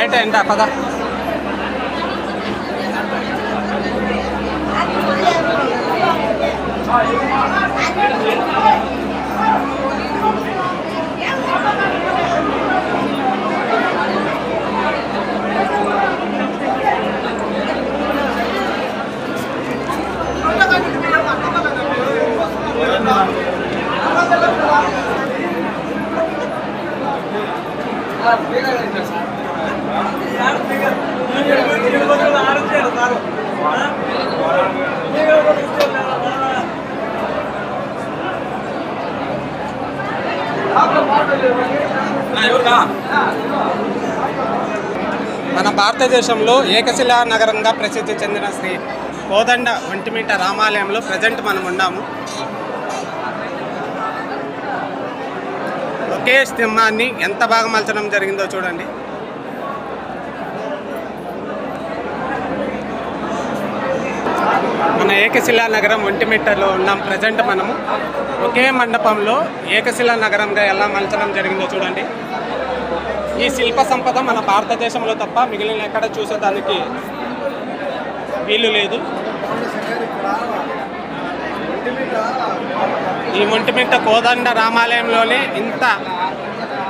బయట ఎండ పద. మన భారతదేశంలో ఏకశిలా నగరంగా ప్రసిద్ధి చెందిన శ్రీ కోదండ ఒంటిమిట్ట రామాలయంలో ప్రజెంట్ మనం ఉన్నాము. ఒకే స్తంభాన్ని ఎంత బాగా మలచడం జరిగిందో చూడండి. మన ఏకశిలా నగరం ఒంటిమిట్టలో ఉన్నాం ప్రజెంట్ మనము. ఒకే మండపంలో ఏకశిలా నగరంగా ఎలా మలచడం జరిగిందో చూడండి. ఈ శిల్ప సంపద మన భారతదేశంలో తప్ప మిగిలిన ఎక్కడ చూసేదానికి వీలు లేదు. ఈ ఒంటిమిట్ట కోదండ రామాలయంలోనే ఇంత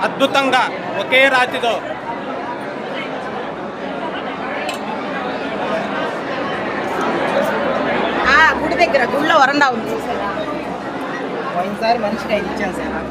అద్భుతంగా ఒకే రాతితో గుడి దగ్గర గుడిలో వరండా ఉంది. పోయినసారి మనిషికి 5 ఇచ్చాను సార్.